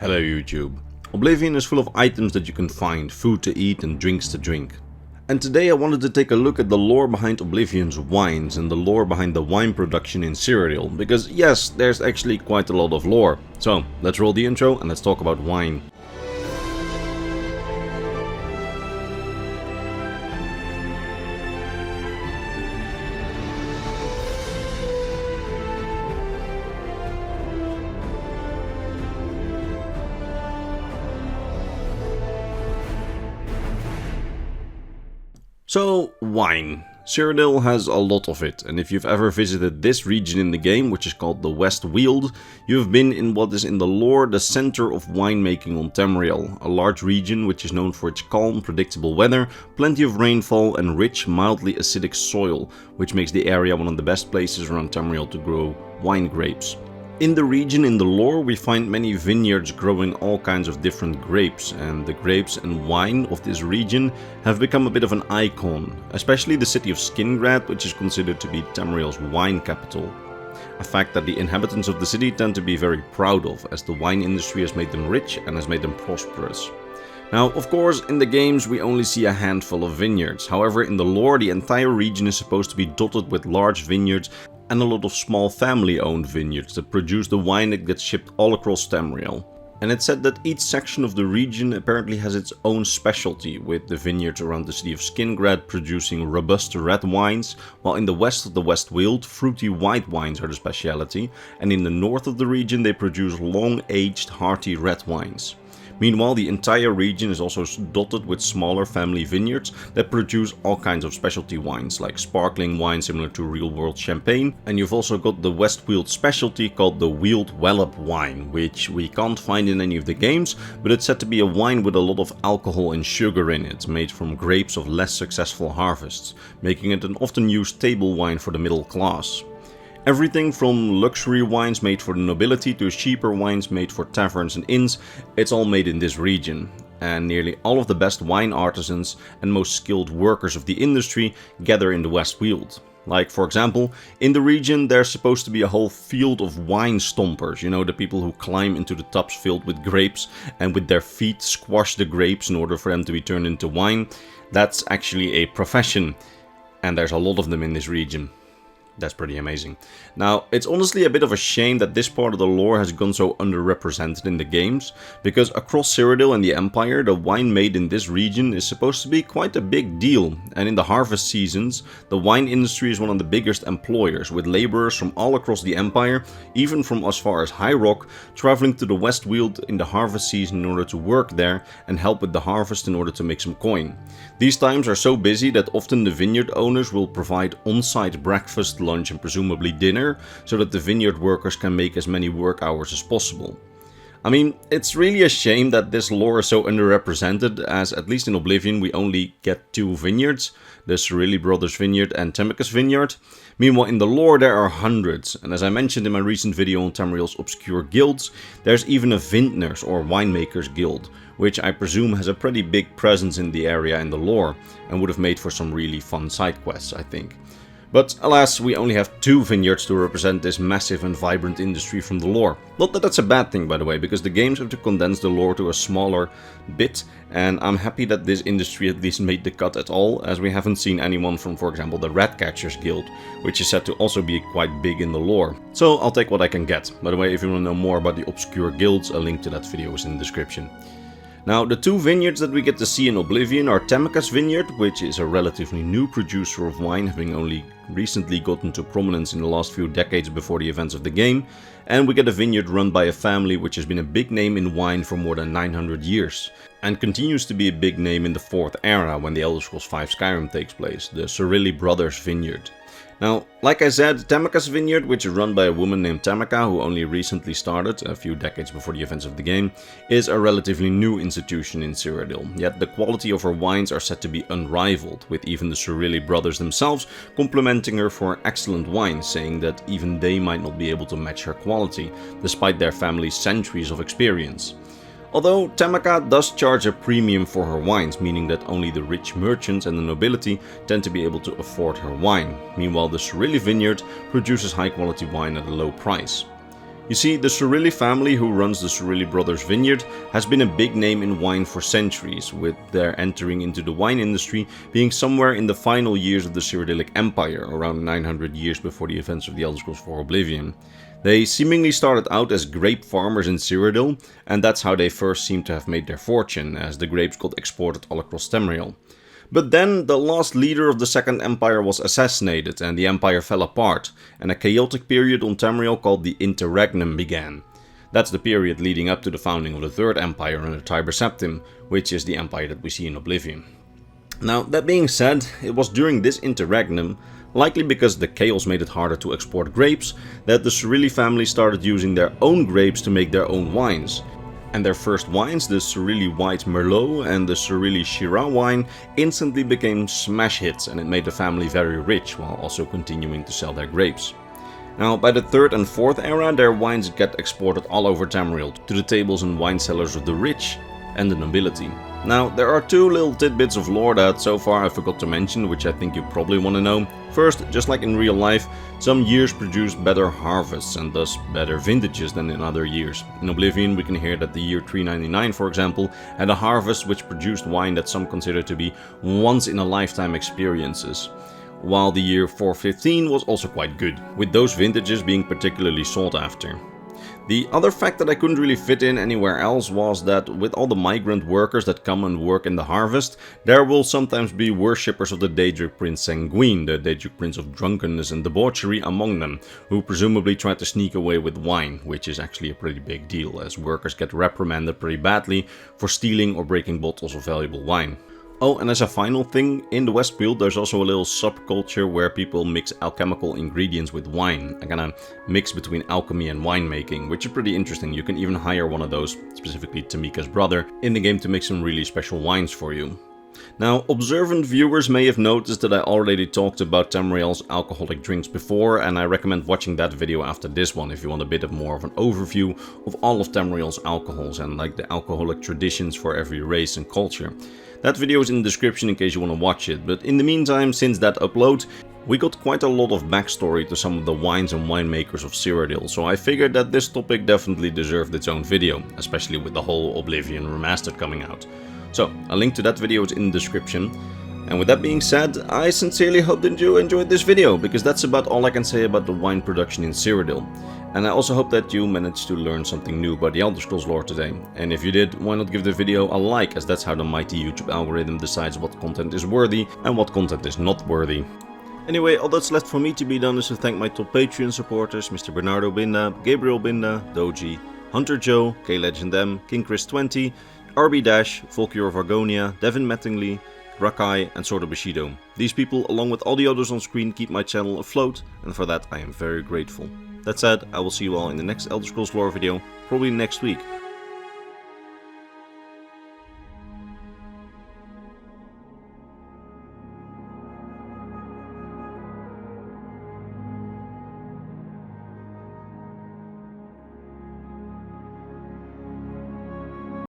Hello YouTube. Oblivion is full of items that you can find, food to eat and drinks to drink. And today I wanted to take a look at the lore behind Oblivion's wines and the lore behind the wine production in Cyrodiil, because yes, there's actually quite a lot of lore. So let's roll the intro and let's talk about wine. So, wine. Cyrodiil has a lot of it, and if you've ever visited this region in the game, which is called the West Weald, you've been in what is in the lore the center of winemaking on Tamriel, a large region which is known for its calm, predictable weather, plenty of rainfall and rich, mildly acidic soil, which makes the area one of the best places around Tamriel to grow wine grapes. In the region, in the lore, we find many vineyards growing all kinds of different grapes, and the grapes and wine of this region have become a bit of an icon, especially the city of Skingrad, which is considered to be Tamriel's wine capital. A fact that the inhabitants of the city tend to be very proud of, as the wine industry has made them rich and has made them prosperous. Now, of course, in the games we only see a handful of vineyards. However, in the lore, the entire region is supposed to be dotted with large vineyards and a lot of small family-owned vineyards that produce the wine that gets shipped all across Tamriel. And it's said that each section of the region apparently has its own specialty, with the vineyards around the city of Skingrad producing robust red wines, while in the west of the West Weald, fruity white wines are the specialty, and in the north of the region they produce long-aged, hearty red wines. Meanwhile, the entire region is also dotted with smaller family vineyards that produce all kinds of specialty wines, like sparkling wine similar to real-world champagne. And you've also got the West Weald specialty called the Weald Wallop wine, which we can't find in any of the games, but it's said to be a wine with a lot of alcohol and sugar in it, made from grapes of less successful harvests, making it an often used table wine for the middle class. Everything from luxury wines made for the nobility to cheaper wines made for taverns and inns, it's all made in this region. And nearly all of the best wine artisans and most skilled workers of the industry gather in the West Weald. Like, for example, in the region there's supposed to be a whole field of wine stompers, you know, the people who climb into the tubs filled with grapes and with their feet squash the grapes in order for them to be turned into wine. That's actually a profession, and there's a lot of them in this region. That's pretty amazing. Now, it's honestly a bit of a shame that this part of the lore has gone so underrepresented in the games, because across Cyrodiil and the Empire, the wine made in this region is supposed to be quite a big deal, and in the harvest seasons, the wine industry is one of the biggest employers, with laborers from all across the Empire, even from as far as High Rock, traveling to the West Weald in the harvest season in order to work there and help with the harvest in order to make some coin. These times are so busy that often the vineyard owners will provide on-site breakfast, lunch and presumably dinner, so that the vineyard workers can make as many work hours as possible. I mean, it's really a shame that this lore is so underrepresented, as at least in Oblivion we only get two vineyards, the Cyrodiil brothers vineyard and Temicus vineyard. Meanwhile in the lore there are hundreds, and as I mentioned in my recent video on Tamriel's obscure guilds, there's even a vintners or winemakers guild, which I presume has a pretty big presence in the area in the lore, and would have made for some really fun side quests, I think. But alas, we only have two vineyards to represent this massive and vibrant industry from the lore. Not that that's a bad thing, by the way, because the games have to condense the lore to a smaller bit, and I'm happy that this industry at least made the cut at all, as we haven't seen anyone from, for example, the Ratcatchers Guild, which is said to also be quite big in the lore. So I'll take what I can get. By the way, if you want to know more about the obscure guilds, a link to that video is in the description. Now, the two vineyards that we get to see in Oblivion are Temicus Vineyard, which is a relatively new producer of wine, having only recently gotten to prominence in the last few decades before the events of the game, and we get a vineyard run by a family which has been a big name in wine for more than 900 years, and continues to be a big name in the 4th era when the Elder Scrolls V Skyrim takes place, the Cyrodiil brothers vineyard. Now, like I said, Temicus Vineyard, which is run by a woman named Tamica, who only recently started, a few decades before the events of the game, is a relatively new institution in Cyrodiil, yet the quality of her wines are said to be unrivaled, with even the Cyrodiil brothers themselves complimenting her for excellent wines, saying that even they might not be able to match her quality, despite their family's centuries of experience. Although Tamica does charge a premium for her wines, meaning that only the rich merchants and the nobility tend to be able to afford her wine. Meanwhile, the Cyrodiil vineyard produces high quality wine at a low price. You see, the Cyrodiil family who runs the Cyrodiil Brothers Vineyard has been a big name in wine for centuries, with their entering into the wine industry being somewhere in the final years of the Cyrodiilic Empire, around 900 years before the events of the Elder Scrolls IV Oblivion. They seemingly started out as grape farmers in Cyrodiil, and that's how they first seem to have made their fortune, as the grapes got exported all across Tamriel. But then the last leader of the Second Empire was assassinated and the empire fell apart, and a chaotic period on Tamriel called the Interregnum began. That's the period leading up to the founding of the Third Empire under Tiber Septim, which is the empire that we see in Oblivion. Now, that being said, it was during this Interregnum, likely because the chaos made it harder to export grapes, that the Cyrodiil family started using their own grapes to make their own wines. And their first wines, the Cyrodiil White Merlot and the Cyrodiil Shiraz wine, instantly became smash hits, and it made the family very rich while also continuing to sell their grapes. Now, by the 3rd and 4th era, their wines get exported all over Tamriel, to the tables and wine cellars of the rich and the nobility. Now, there are two little tidbits of lore that so far I forgot to mention, which I think you probably want to know. First, just like in real life, some years produce better harvests and thus better vintages than in other years. In Oblivion, we can hear that the year 399, for example, had a harvest which produced wine that some consider to be once-in-a-lifetime experiences, while the year 415 was also quite good, with those vintages being particularly sought after. The other fact that I couldn't really fit in anywhere else was that with all the migrant workers that come and work in the harvest, there will sometimes be worshippers of the Daedric Prince Sanguine, the Daedric Prince of drunkenness and debauchery, among them, who presumably try to sneak away with wine, which is actually a pretty big deal, as workers get reprimanded pretty badly for stealing or breaking bottles of valuable wine. Oh, and as a final thing, in the West Weald there's also a little subculture where people mix alchemical ingredients with wine, a kind of mix between alchemy and winemaking, which is pretty interesting. You can even hire one of those, specifically Tamika's brother, in the game to make some really special wines for you. Now, observant viewers may have noticed that I already talked about Tamriel's alcoholic drinks before, and I recommend watching that video after this one if you want a bit more of an overview of all of Tamriel's alcohols and like the alcoholic traditions for every race and culture. That video is in the description in case you want to watch it, but in the meantime, since that upload, we got quite a lot of backstory to some of the wines and winemakers of Cyrodiil, so I figured that this topic definitely deserved its own video, especially with the whole Oblivion Remastered coming out. So, a link to that video is in the description. And with that being said, I sincerely hope that you enjoyed this video, because that's about all I can say about the wine production in Cyrodiil. And I also hope that you managed to learn something new about the Elder Scrolls lore today. And if you did, why not give the video a like, as that's how the mighty YouTube algorithm decides what content is worthy and what content is not worthy. Anyway, all that's left for me to be done is to thank my top Patreon supporters, Mr. Bernardo Binda, Gabriel Binda, Doji, Hunter Joe, KLegendM, King Chris 20, RB Dash, Volkior of Argonia, Devin Mattingly, Rakai and Sordo Bushido. These people, along with all the others on screen, keep my channel afloat, and for that I am very grateful. That said, I will see you all in the next Elder Scrolls lore video, probably next week.